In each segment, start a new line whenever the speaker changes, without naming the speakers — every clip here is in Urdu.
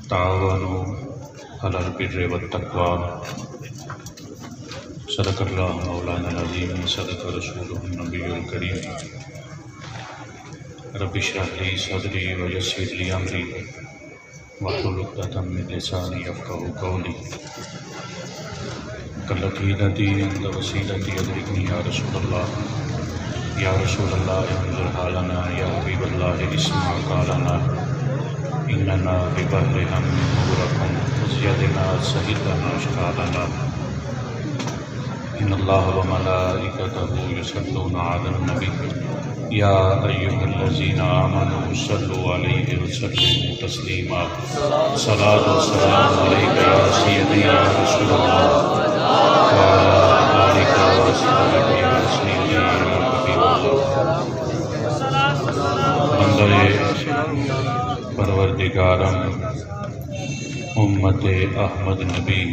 تعاونوا على البر والتقوى صدق اللہ مولانا العظیم صدق رسولہ النبی الکریم رب اشرح لی صدری ویسر لی امری واحلل عقدۃ من لسانی یفقہوا قولی کالعقیدۃ عند وسیلتی ادرکنی یا رسول اللہ انظر حالنا یا حبیب اللہ اسمع قالنا اننا ببحر ہم مغرق فزیدنا سہلنا اشکالنا ان اللہ وملائکتہ یصلون علی النبی یا ایھا الذین آمنوا صلوا علیہ وسلموا تسلیما صلاۃ و سلام علیک یا سیدی یا رسول اللہ وعلی آلک وصحبہ یا سیدی یا حبیب اللہ بندے پروردگارم امت احمد نبی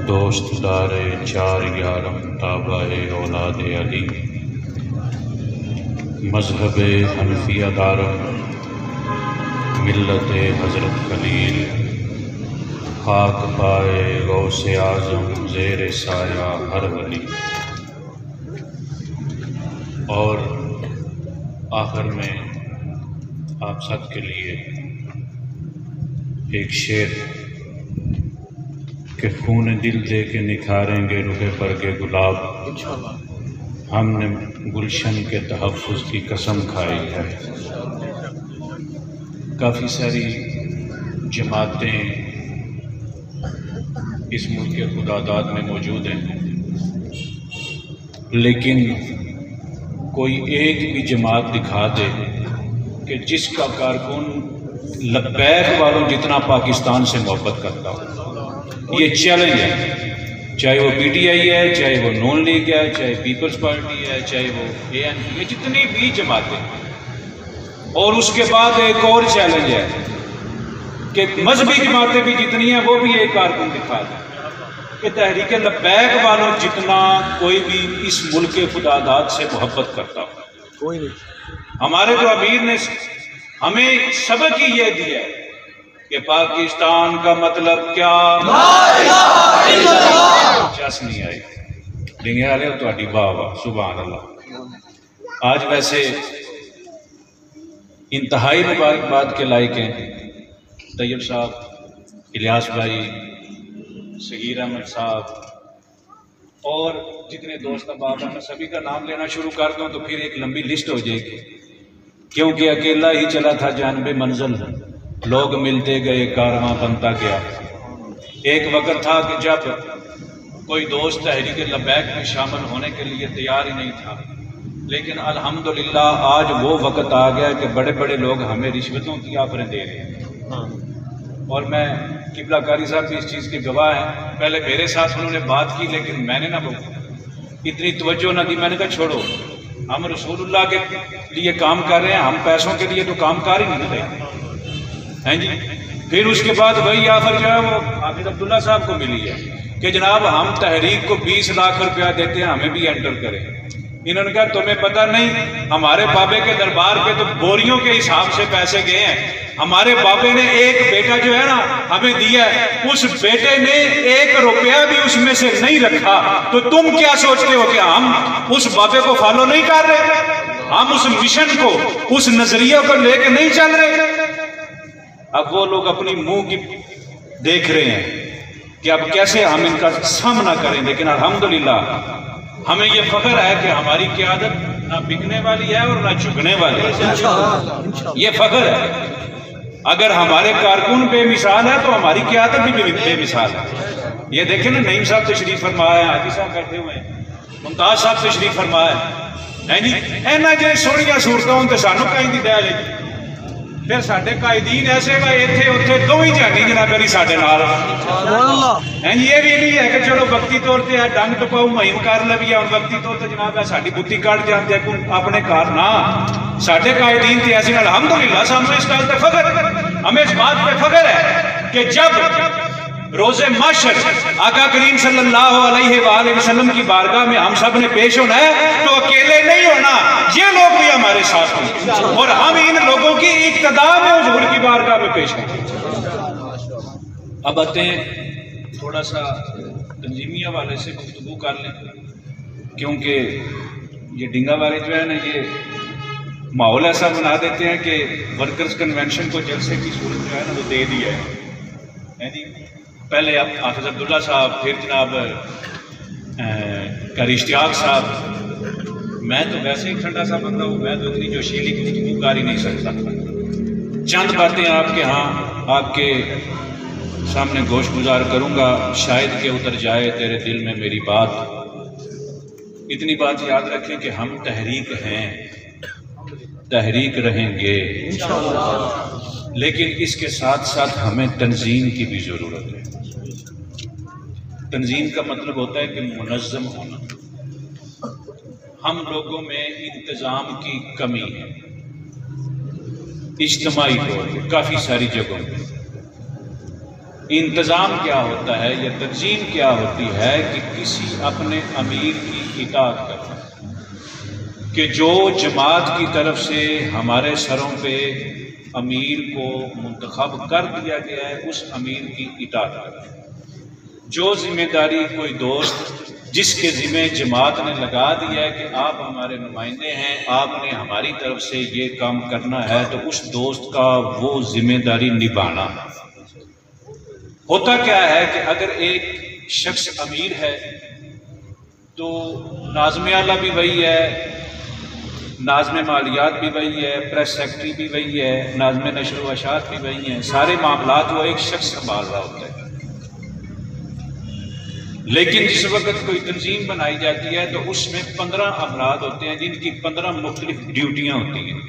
دوست دار چار یارم تابع اولاد علی مذہب حنفیہ دارم ملت حضرت خلیل خاک پائے غوث اعظم زیر سایہ ہر ولی اور آخر میں آپ سب کے لیے ایک شعر کہ خون دل دے کے نکھاریں گے رخ برگ گلاب ہم نے گلشن کے تحفظ کی قسم کھائی ہے۔ کافی ساری جماعتیں اس ملک کے خداداد میں موجود ہیں، لیکن کوئی ایک بھی جماعت دکھا دے کہ جس کا کارکن لبیک والوں جتنا پاکستان سے محبت کرتا ہو۔ یہ چیلنج ہے، چاہے وہ پی ٹی آئی ہے، چاہے وہ نون لیگ ہے، چاہے پیپلز پارٹی ہے، چاہے وہ اے این پی ہے، جتنی بھی جماعتیں۔ اور اس کے بعد ایک اور چیلنج ہے کہ مذہبی جماعتیں بھی جتنی ہیں وہ بھی ایک کارکن دکھا دیں کہ تحریک لبیک والوں جتنا کوئی بھی اس ملک کے خداداد سے محبت کرتا ہو۔ کوئی نہیں۔ ہمارے جو امیر نے ہمیں سبق ہی یہ دیا ہے کہ پاکستان کا مطلب کیا؟ چس نہیں آئی ڈنگے والے تو اڈی واہ واہ سبحان اللہ۔ آج ویسے انتہائی مبارکباد کے لائق ہیں طیب صاحب، الیاس بھائی، صغیر احمد صاحب اور جتنے دوست احباب ہیں۔ میں سبھی کا نام لینا شروع کر دوں تو پھر ایک لمبی لسٹ ہو جائے گی، کیونکہ اکیلا ہی چلا تھا جانب منزل، لوگ ملتے گئے کارواں بنتا گیا۔ ایک وقت تھا کہ جب کوئی دوست تحریک لبیک میں شامل ہونے کے لیے تیار ہی نہیں تھا، لیکن الحمدللہ آج وہ وقت آ گیا کہ بڑے بڑے لوگ ہمیں رشوتوں کی آفریں دے رہے ہیں۔ اور میں قبلہ کاری صاحب بھی اس چیز کے گواہ ہیں، پہلے میرے ساتھ انہوں نے بات کی لیکن میں نے نہ اتنی توجہ نہ دی، میں نے کہا چھوڑو، ہم رسول اللہ کے لیے کام کر رہے ہیں، ہم پیسوں کے لیے تو کام کر ہی نہیں رہے ہیں جی۔ پھر اس کے بعد وہی آفر جو ہے وہ حافظ عبداللہ صاحب کو ملی ہے کہ جناب ہم تحریک کو 20 لاکھ روپیہ دیتے ہیں، ہمیں بھی انٹر کریں۔ انہوں نے کہا تمہیں پتہ نہیں، ہمارے بابے کے دربار پہ تو بوریوں کے حساب سے پیسے گئے ہیں، ہمارے بابے نے ایک بیٹا جو ہے نا ہمیں دیا ہے، اس بیٹے نے 1 روپیہ بھی اس میں سے نہیں رکھا، تو تم کیا سوچتے ہو کہ ہم اس بابے کو فالو نہیں کر رہے؟ ہم اس مشن کو، اس نظریہ کو لے کے نہیں چل رہے؟ اب وہ لوگ اپنی منہ کی دیکھ رہے ہیں کہ اب کیسے ہم ان کا سامنا کریں، لیکن الحمدللہ ہمیں یہ فخر ہے کہ ہماری قیادت نہ بکنے والی ہے اور نہ جھکنے والی ہے، یہ فخر ہے۔ اگر ہمارے کارکن بے مثال ہے تو ہماری قیادت بھی بے مثال ہے۔ یہ دیکھیں نا، نعیم صاحب تشریف فرمایا ہے، حاجی صاحب بیٹھے ہوئے ہیں، ممتاز صاحب تشریف فرمایا ہے جی۔ اینا جی سوڑیاں صورتوں تے سانو کہیں دی دیا لے، پھر ساڈے قائدین ایسے بھائی اتھے اتھے دو ہی جانی جناب میری ساڈے نال ہیں۔ یہ بھی نہیں ہے کہ چلو وقتی طور تے ہے ڈنگ ٹپاؤ مہم کر لوی ہے اور وقتی طور تے جناب ہے ساڈی بتی کٹ جاندے اپنے کار نہ، ساڈے قائدین تے ایسے الحمدللہ سامنے اس گل تے فخر، ہمیں اس بات پہ فخر ہے کہ جب روز محشر آقا کریم صلی اللہ علیہ وآلہ وسلم کی بارگاہ میں ہم سب نے پیش ہونا ہے تو اکیلے نہیں ہونا، یہ لوگ بھی ہمارے ساتھ ہوں اور ہم ان لوگوں کی اقتداء میں حضور کی بارگاہ میں پیش ہوں۔ اب آتے ہیں تھوڑا سا تنظیمی حوالے سے گفتگو کر لیں، کیونکہ یہ ڈنگا والے جو ہے نا یہ ماحول ایسا بنا دیتے ہیں کہ ورکرز کنونشن کو جلسے کی صورت جو ہے نا وہ دے دیا ہے جی۔ پہلے اب حافظ عبداللہ صاحب، پھر جناب قاری اشتیاق صاحب، میں تو ویسے ہی ٹھنڈا سا بندہ ہوں، میں تو اتنی جوشیلی گفتگو کر ہی نہیں سکتا۔ چند باتیں آپ کے ہاں آپ کے سامنے گوش گزار کروں گا، شاید کہ اتر جائے تیرے دل میں میری بات۔ اتنی بات یاد رکھیں کہ ہم تحریک ہیں، تحریک رہیں گے، لیکن اس کے ساتھ ساتھ ہمیں تنظیم کی بھی ضرورت ہے۔ تنظیم کا مطلب ہوتا ہے کہ منظم ہونا۔ ہم لوگوں میں انتظام کی کمی ہے، اجتماعی طور پہ کافی ساری جگہوں پہ۔ انتظام کیا ہوتا ہے یا تنظیم کیا ہوتی ہے کہ کسی اپنے امیر کی اطاعت کرنا، کہ جو جماعت کی طرف سے ہمارے سروں پہ امیر کو منتخب کر دیا گیا ہے اس امیر کی اطاعت کرنا۔ جو ذمہ داری کوئی دوست جس کے ذمہ جماعت نے لگا دیا ہے کہ آپ ہمارے نمائندے ہیں، آپ نے ہماری طرف سے یہ کام کرنا ہے، تو اس دوست کا وہ ذمہ داری نبھانا۔ ہوتا کیا ہے کہ اگر ایک شخص امیر ہے تو ناظم اعلیٰ بھی وہی ہے، ناظم مالیات بھی وہی ہے، پریس سیکرٹری بھی وہی ہے، ناظم نشر و اشاعت بھی وہی ہیں، سارے معاملات وہ ایک شخص سنبھال رہا ہوتا ہے۔ لیکن جس وقت کوئی تنظیم بنائی جاتی ہے تو اس میں 15 افراد ہوتے ہیں جن کی 15 مختلف ڈیوٹیاں ہوتی ہیں۔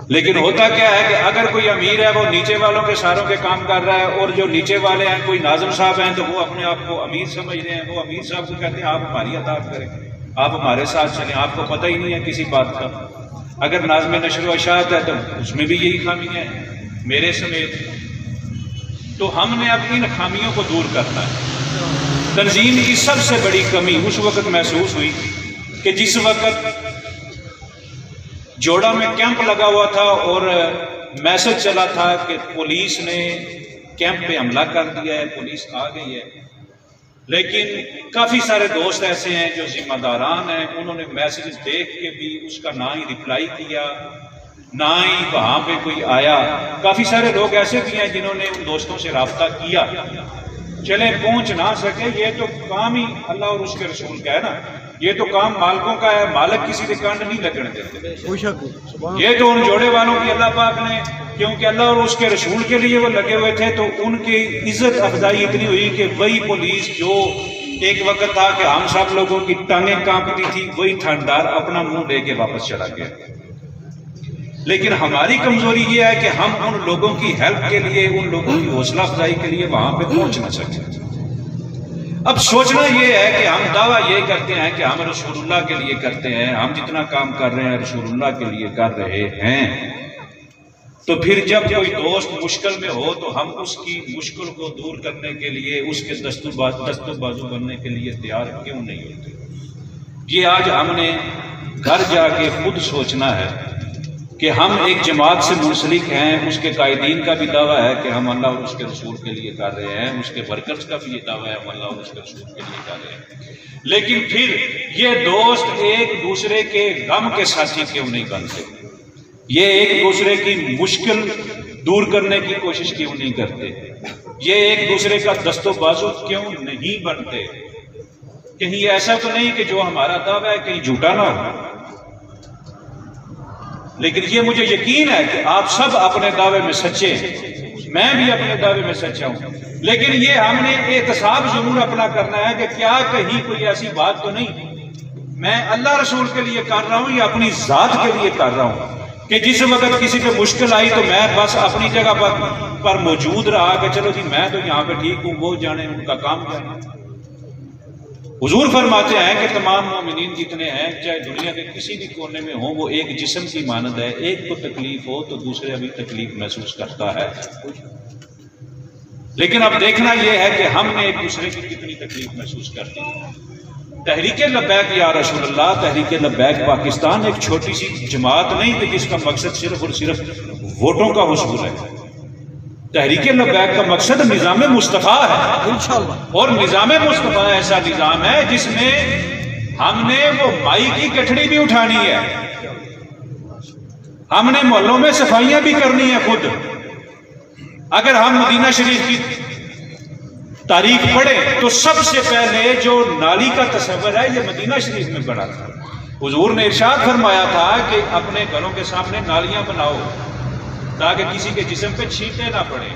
لیکن ہوتا کیا ہے کہ اگر کوئی امیر ہے وہ نیچے والوں کے ساروں کے کام کر رہا ہے، اور جو نیچے والے ہیں کوئی ناظم صاحب ہیں تو وہ اپنے آپ کو امیر سمجھ رہے ہیں، وہ امیر صاحب کو کہتے ہیں آپ ہماری اطاعت کریں، آپ ہمارے ساتھ چلیں، آپ کو پتہ ہی نہیں ہے کسی بات کا۔ اگر ناظم نشر و اشاعت ہے تو اس میں بھی یہی خامیاں ہیں میرے سمیت۔ تو ہم نے اب ان خامیوں کو دور کرنا ہے۔ تنظیم کی سب سے بڑی کمی اس وقت محسوس ہوئی کہ جس وقت جوڑا میں کیمپ لگا ہوا تھا اور میسج چلا تھا کہ پولیس نے کیمپ پہ حملہ کر دیا ہے، پولیس آ گئی ہے، لیکن کافی سارے دوست ایسے ہیں جو ذمہ داران ہیں، انہوں نے میسج دیکھ کے بھی اس کا نہ ہی ریپلائی کیا، نہ ہی وہاں پہ کوئی آیا۔ کافی سارے لوگ ایسے بھی ہیں جنہوں نے ان دوستوں سے رابطہ کیا، چلیں پہنچ نہ سکے، یہ تو کام ہی اللہ اور اس کے رسول کا ہے نا، یہ تو کام مالکوں کا ہے، مالک کسی کے کانڈ نہیں لگنے دیتے۔ یہ تو ان جوڑے والوں کی اللہ پاک نے، کیونکہ اللہ اور اس کے رسول کے لیے وہ لگے ہوئے تھے تو ان کی عزت افزائی اتنی ہوئی کہ وہی پولیس جو ایک وقت تھا کہ ہم سب لوگوں کی ٹانگیں کانپتی تھی، وہی تھندار اپنا منہ لے کے واپس چلا گیا۔ لیکن ہماری کمزوری یہ ہے کہ ہم ان لوگوں کی ہیلپ کے لیے، ان لوگوں کی حوصلہ افزائی کے لیے وہاں پہ پہنچ نہ سکے۔ اب سوچنا یہ ہے کہ ہم دعویٰ یہ کرتے ہیں کہ ہم رسول اللہ کے لیے کرتے ہیں، ہم جتنا کام کر رہے ہیں رسول اللہ کے لیے کر رہے ہیں، تو پھر جب کوئی دوست مشکل میں ہو تو ہم اس کی مشکل کو دور کرنے کے لیے، اس کے دست و بازو بننے کے لیے تیار کیوں نہیں ہوتے؟ یہ آج ہم نے گھر جا کے خود سوچنا ہے کہ ہم ایک جماعت سے منسلک ہیں، اس کے قائدین کا بھی دعویٰ ہے کہ ہم اللہ اور اس کے رسول کے لیے کر رہے ہیں، اس کے ورکرز کا بھی یہ دعویٰ ہے ہم اللہ اور اس کے رسول کے لیے کر رہے ہیں، لیکن پھر یہ دوست ایک دوسرے کے غم کے ساتھی کیوں نہیں بنتے؟ یہ ایک دوسرے کی مشکل دور کرنے کی کوشش کیوں نہیں کرتے؟ یہ ایک دوسرے کا دست و بازو کیوں نہیں بنتے؟ کہیں ایسا تو نہیں کہ جو ہمارا دعویٰ ہے کہیں جھوٹا نہ ہو؟ لیکن یہ مجھے یقین ہے کہ آپ سب اپنے دعوے میں سچے ہیں، میں بھی اپنے دعوے میں سچا ہوں، لیکن یہ ہم نے احتساب ضرور اپنا کرنا ہے کہ کیا کہیں کوئی ایسی بات تو نہیں میں اللہ رسول کے لیے کر رہا ہوں یا اپنی ذات کے لیے کر رہا ہوں، کہ جس وقت کسی پہ مشکل آئی تو میں بس اپنی جگہ پر موجود رہا کہ چلو جی میں تو یہاں پہ ٹھیک ہوں، وہ جانے ان کا کام جانے۔ حضور فرماتے ہیں کہ تمام مومنین جتنے ہیں چاہے دنیا کے کسی بھی کونے میں ہوں وہ ایک جسم کی مانند ہے، ایک کو تکلیف ہو تو دوسرے ابھی تکلیف محسوس کرتا ہے۔ لیکن اب دیکھنا یہ ہے کہ ہم نے ایک دوسرے کی کتنی تکلیف محسوس کر دی۔ تحریک لبیک یا رسول اللہ، تحریک لبیک پاکستان ایک چھوٹی سی جماعت نہیں کہ جس کا مقصد صرف اور صرف ووٹوں کا حصول ہے۔ تحریک لبیک کا مقصد نظام مصطفیٰ ہے انشاءاللہ، اور نظام مصطفیٰ ایسا نظام ہے جس میں ہم نے وہ مائی کی گٹھڑی بھی اٹھانی ہے، ہم نے محلوں میں صفائیاں بھی کرنی ہے خود۔ اگر ہم مدینہ شریف کی تاریخ پڑھیں تو سب سے پہلے جو نالی کا تصور ہے یہ مدینہ شریف میں پڑا تھا۔ حضور نے ارشاد فرمایا تھا کہ اپنے گھروں کے سامنے نالیاں بناؤ تاکہ کسی کے جسم پہ چھینٹے نہ پڑے،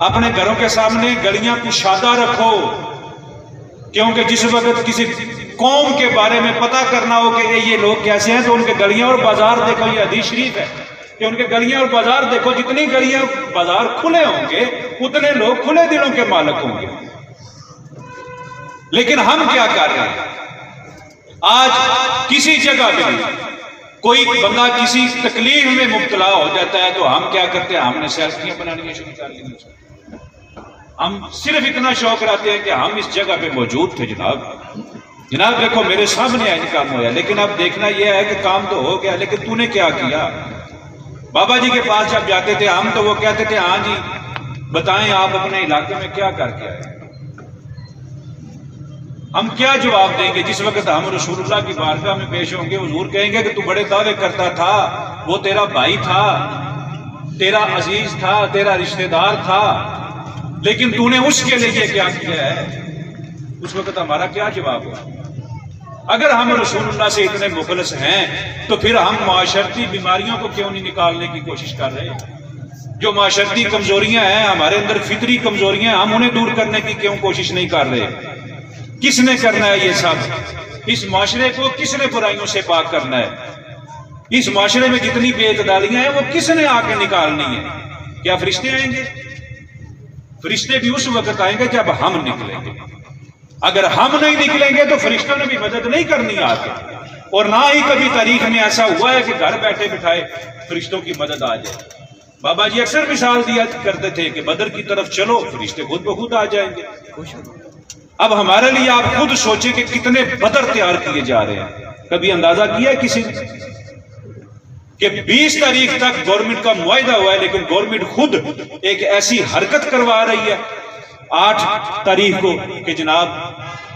اپنے گھروں کے سامنے گلیاں کشادہ رکھو، کیونکہ جس وقت کسی قوم کے بارے میں پتہ کرنا ہو کہ یہ لوگ کیسے ہیں تو ان کے گلیاں اور بازار دیکھو۔ یہ حدیث شریف ہے کہ ان کے گلیاں اور بازار دیکھو، جتنی گلیاں بازار کھلے ہوں گے اتنے لوگ کھلے دلوں کے مالک ہوں گے۔ لیکن ہم کیا کر رہے ہیں؟ آج کسی جگہ پہ کوئی بندہ کسی تکلیف میں مبتلا ہو جاتا ہے تو ہم کیا کرتے ہیں؟ ہم نے سیلفیاں بنانی شروع کر لی۔ ہم صرف اتنا شوق رہتے ہیں کہ ہم اس جگہ پہ موجود تھے جناب دیکھو میرے سامنے آج کام ہوا، لیکن اب دیکھنا یہ ہے کہ کام تو ہو گیا، لیکن تو نے کیا کیا؟ بابا جی کے پاس جب جاتے تھے ہم تو وہ کہتے تھے ہاں جی بتائیں آپ اپنے علاقے میں کیا کر کے آئے؟ ہم کیا جواب دیں گے جس وقت ہم رسول اللہ کی بارگاہ میں پیش ہوں گے؟ حضور کہیں گے کہ تو بڑے دعوے کرتا تھا، وہ تیرا بھائی تھا، تیرا عزیز تھا، تیرا رشتہ دار تھا، لیکن تو نے اس کے لیے کیا کیا ہے؟ اس وقت ہمارا کیا جواب ہوا؟ اگر ہم رسول اللہ سے اتنے مخلص ہیں تو پھر ہم معاشرتی بیماریوں کو کیوں نہیں نکالنے کی کوشش کر رہے؟ جو معاشرتی کمزوریاں ہیں ہمارے اندر، فطری کمزوریاں، ہم انہیں دور کرنے کی کیوں کوشش نہیں کر رہے؟ کس نے کرنا ہے یہ سب؟ اس معاشرے کو کس نے برائیوں سے پاک کرنا ہے؟ اس معاشرے میں جتنی بے اعتدالیاں ہیں وہ کس نے آ کے نکالنی ہے؟ کیا فرشتے آئیں گے؟ فرشتے بھی اس وقت آئیں گے جب ہم نکلیں گے۔ اگر ہم نہیں نکلیں گے تو فرشتوں نے بھی مدد نہیں کرنی آگے، اور نہ ہی کبھی تاریخ میں ایسا ہوا ہے کہ گھر بیٹھے بٹھائے فرشتوں کی مدد آ جائے۔ بابا جی اکثر مثال دیا کرتے تھے کہ بدر کی طرف چلو، فرشتے خود بخود آ جائیں گے۔ اب ہمارے لیے آپ خود سوچیں کہ کتنے بدر تیار کیے جا رہے ہیں۔ کبھی اندازہ کیا ہے کسی نے کہ 20 تاریخ تک گورنمنٹ کا معاہدہ ہوا ہے لیکن گورنمنٹ خود ایک ایسی حرکت کروا رہی ہے 8 تاریخ کو کہ جناب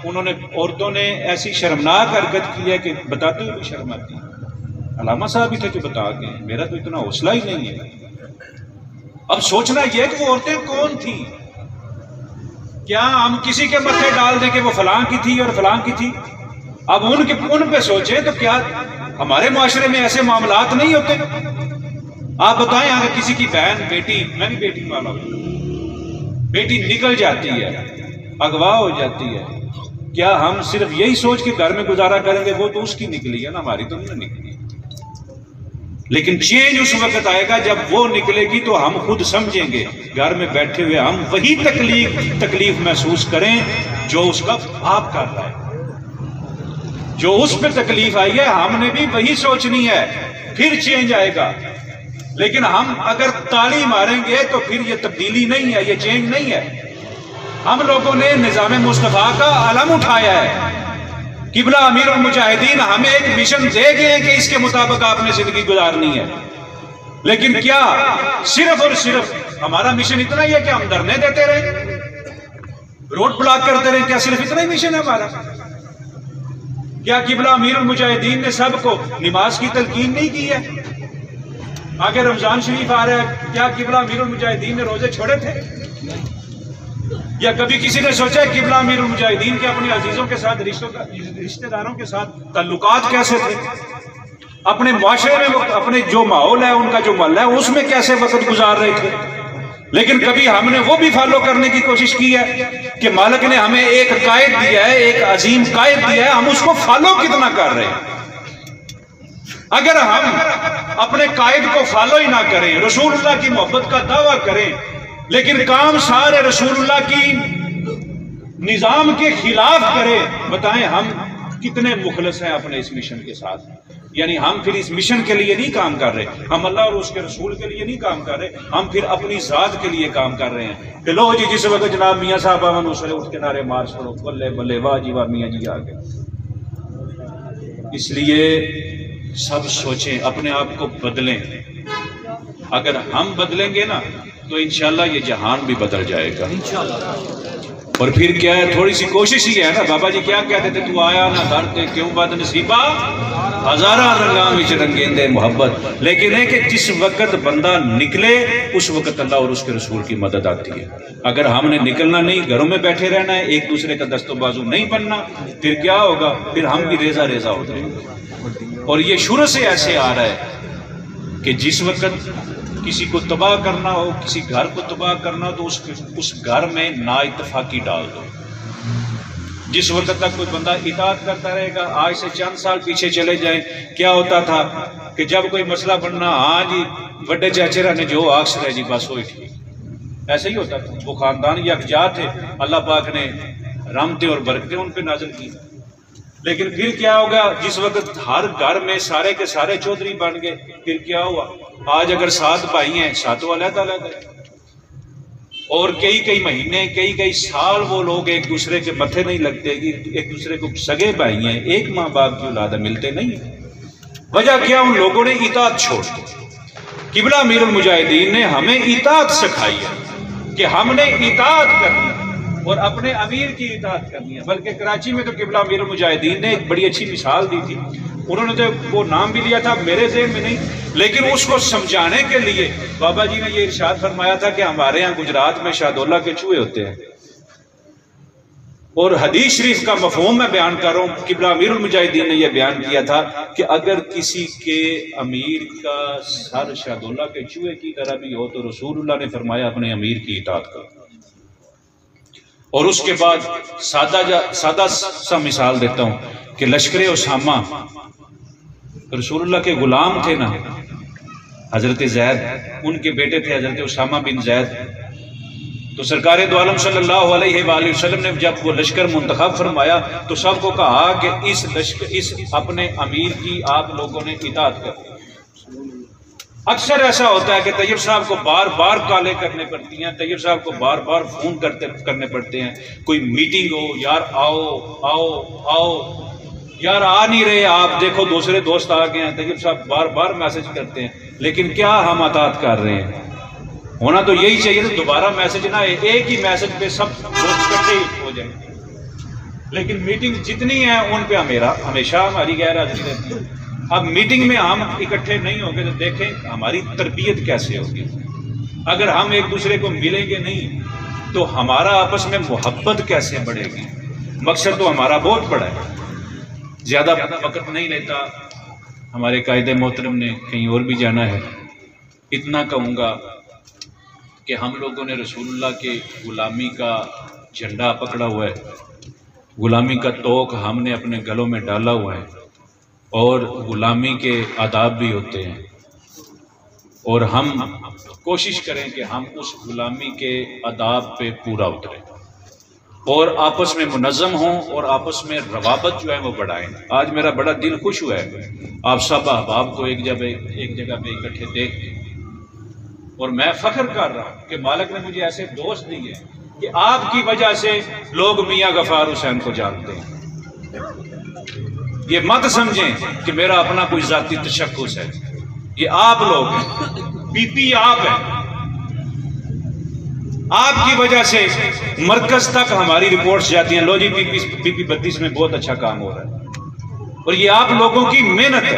انہوں نے عورتوں نے ایسی شرمناک حرکت کی ہے کہ بتاتے ہوئے بھی شرم آتی ہے۔ علامہ صاحب بھی تھے کہ بتا کے، میرا تو اتنا حوصلہ ہی نہیں ہے۔ اب سوچنا یہ ہے کہ وہ عورتیں کون تھیں؟ کیا ہم کسی کے متھے ڈال دیں کہ وہ فلاں کی تھی اور فلاں کی تھی؟ اب ان پہ سوچیں تو کیا ہمارے معاشرے میں ایسے معاملات نہیں ہوتے؟ آپ بتائیں اگر کسی کی بہن، بیٹی، میں بھی بیٹی والا ہوں، بیٹی نکل جاتی ہے، اغوا ہو جاتی ہے، کیا ہم صرف یہی سوچ کے گھر میں گزارا کریں گے وہ تو اس کی نکلی ہے نا، ہماری تو نہیں نکلی؟ لیکن چینج اس وقت آئے گا جب وہ نکلے گی تو ہم خود سمجھیں گے، گھر میں بیٹھے ہوئے ہم وہی تکلیف محسوس کریں جو اس کا باپ کر رہا ہے، جو اس پہ تکلیف آئی ہے ہم نے بھی وہی سوچنی ہے، پھر چینج آئے گا۔ لیکن ہم اگر تالی ماریں گے تو پھر یہ تبدیلی نہیں ہے، یہ چینج نہیں ہے۔ ہم لوگوں نے نظام مصطفیٰ کا علم اٹھایا ہے، قبلہ امیر المجاہدین ہمیں ایک مشن دے گئے کہ اس کے مطابق آپ نے زندگی گزارنی ہے، لیکن کیا صرف اور صرف ہمارا مشن اتنا ہی ہے کہ ہم دھرنے دیتے رہیں، روڈ بلاک کرتے رہیں؟ کیا صرف اتنا ہی مشن ہے ہمارا؟ کیا قبلہ امیر المجاہدین نے سب کو نماز کی تلقین نہیں کی ہے؟ آگے رمضان شریف آ رہا ہے، کیا قبلہ امیر المجاہدین نے روزے چھوڑے تھے؟ یا کبھی کسی نے سوچا ہے قبلہ امیر المجاہدین کے اپنے عزیزوں کے ساتھ، رشتہ داروں کے ساتھ تعلقات کیسے تھے؟ اپنے معاشرے میں اپنے جو ماحول ہے، ان کا جو محلہ ہے، اس میں کیسے وقت گزار رہے تھے؟ لیکن کبھی ہم نے وہ بھی فالو کرنے کی کوشش کی ہے کہ مالک نے ہمیں ایک قائد دیا ہے، ایک عظیم قائد دیا ہے، ہم اس کو فالو کتنا کر رہے ہیں؟ اگر ہم اپنے قائد کو فالو ہی نہ کریں، رسول اللہ کی محبت کا دعویٰ کریں لیکن کام سارے رسول اللہ کی نظام کے خلاف کریں، بتائیں ہم کتنے مخلص ہیں اپنے اس مشن کے ساتھ؟ یعنی ہم پھر اس مشن کے لیے نہیں کام کر رہے، ہم اللہ اور اس کے رسول کے لیے نہیں کام کر رہے، ہم پھر اپنی ذات کے لیے کام کر رہے ہیں کہ لو جی جس وقت جناب میاں صاحب آمن اسے اٹھ کے نعرے مار چھوڑو، بلے بلے واہ جی واہ میاں جی آ گئے۔ اس لیے سب سوچیں، اپنے آپ کو بدلیں، اگر ہم بدلیں گے نا تو انشاءاللہ یہ جہان بھی بدل جائے گا اور پھر کیا ہے، تھوڑی سی کوشش ہی ہے نا۔ بابا جی کیا کہتے تھے، تو آیا نہ درتے کیوں بد نصیبہ ہزارہ رنگاں وچ رنگیندے محبت، لیکن ہے کہ جس وقت بندہ نکلے اس وقت اللہ اور اس کے رسول کی مدد آتی ہے۔ اگر ہم نے نکلنا نہیں، گھروں میں بیٹھے رہنا ہے، ایک دوسرے کا دست و بازو نہیں بننا، پھر کیا ہوگا، پھر ہم بھی ریزہ ریزہ ہو جائیں گے۔ اور یہ شروع سے ایسے آ رہا ہے کہ جس وقت کسی کو تباہ کرنا ہو، کسی گھر کو تباہ کرنا ہو تو اس گھر میں نا اتفاقی ڈال دو۔ جس وقت تک کوئی بندہ اطاعت کرتا رہے گا، آج سے چند سال پیچھے چلے جائیں، کیا ہوتا تھا کہ جب کوئی مسئلہ بننا، ہاں جی بڑے چاچے نے جو آکس رہے جی بس وہی ٹھیک، ایسے ہی ہوتا تھا۔ وہ خاندان یکجا تھے، اللہ پاک نے رحمتیں اور برکتیں ان پہ نازل کی۔ لیکن پھر کیا ہوگا، جس وقت ہر گھر میں سارے کے سارے چودھری بن گئے، پھر کیا ہوا، آج اگر 7 بھائی ہیں، 7 علیحدہ علیحدہ ہے، اور کئی مہینے کئی سال وہ لوگ ایک دوسرے کے متھے نہیں لگتے، ایک دوسرے کو سگے بھائی ہیں، ایک ماں باپ کی اولاد ملتے نہیں۔ وجہ کیا، ان لوگوں نے اطاعت چھوڑ دی۔ قبلہ امیر المجاہدین نے ہمیں اطاعت سکھائی ہے کہ ہم نے اطاعت کرنی اور اپنے امیر کی اطاعت کرنی ہے۔ بلکہ کراچی میں تو قبلہ امیر المجاہدین نے ایک بڑی اچھی مثال دی تھی، انہوں نے تو وہ نام بھی لیا تھا، میرے ذہن میں نہیں، لیکن اس کو سمجھانے کے لیے بابا جی نے یہ ارشاد فرمایا تھا کہ ہمارے ہاں گجرات میں شہدولہ کے چوہے ہوتے ہیں، اور حدیث شریف کا مفہوم میں بیان کر رہا ہوں۔ قبلہ امیر المجاہدین نے یہ بیان کیا تھا کہ اگر کسی کے امیر کا سر شہدولہ کے چوہے کی طرح بھی ہو تو رسول اللہ نے فرمایا اپنے امیر کی اطاعت کرو۔ اور اس کے بعد سادہ سا مثال دیتا ہوں کہ لشکر اسامہ رسول اللہ کے غلام تھے نا، حضرت زید، ان کے بیٹے تھے حضرت اسامہ بن زید۔ تو سرکار دو عالم صلی اللہ علیہ وآلہ وسلم نے جب وہ لشکر منتخب فرمایا تو سب کو کہا کہ اس اپنے امیر کی آپ لوگوں نے اطاعت کر۔ اکثر ایسا ہوتا ہے کہ طیب صاحب کو بار بار کالیں کرنے پڑتی ہیں، طیب صاحب کو بار بار فون کرنے پڑتے ہیں، کوئی میٹنگ ہو، یار آؤ آؤ آؤ، یار آ نہیں رہے آپ، دیکھو دوسرے دوست آ گئے ہیں، طیب صاحب بار بار میسج کرتے ہیں، لیکن کیا ہم اطاعت کر رہے ہیں؟ ہونا تو یہی چاہیے کہ دوبارہ میسج نہ آئے، ایک ہی میسج پہ سب دوست اکٹھے ہو جائیں، لیکن میٹنگ جتنی ہے ان پہ ہمیشہ ہماری غیر حاضری رہتی ہے۔ اب میٹنگ میں ہم اکٹھے نہیں ہوں گے تو دیکھیں ہماری تربیت کیسے ہوگی۔ اگر ہم ایک دوسرے کو ملیں گے نہیں تو ہمارا آپس میں محبت کیسے بڑھے گی؟ مقصد تو ہمارا بہت بڑا ہے، زیادہ وقت نہیں لیتا، ہمارے قائد محترم نے کہیں اور بھی جانا ہے۔ اتنا کہوں گا کہ ہم لوگوں نے رسول اللہ کے غلامی کا جھنڈا پکڑا ہوا ہے، غلامی کا توق ہم نے اپنے گلوں میں ڈالا ہوا ہے، اور غلامی کے آداب بھی ہوتے ہیں، اور ہم کوشش کریں کہ ہم اس غلامی کے آداب پہ پورا اتریں اور آپس میں منظم ہوں اور آپس میں روابط جو ہے وہ بڑھائیں۔ آج میرا بڑا دل خوش ہوا ہے آپ سب احباب کو ایک جگہ پہ اکٹھے دیکھ کے، اور میں فخر کر رہا ہوں کہ مالک نے مجھے ایسے دوست دیے کہ آپ کی وجہ سے لوگ میاں غفار حسین کو جانتے ہیں۔ یہ مت سمجھیں کہ میرا اپنا کوئی ذاتی تشخص ہے، یہ آپ لوگ ہیں، بی پی آپ ہیں، آپ کی وجہ سے مرکز تک ہماری رپورٹس جاتی ہیں، لو جی پی پی 32 میں بہت اچھا کام ہو رہا ہے، اور یہ آپ لوگوں کی محنت ہے۔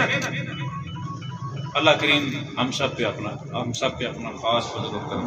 اللہ کریم ہم سب پہ اپنا خاص فضل و کرم۔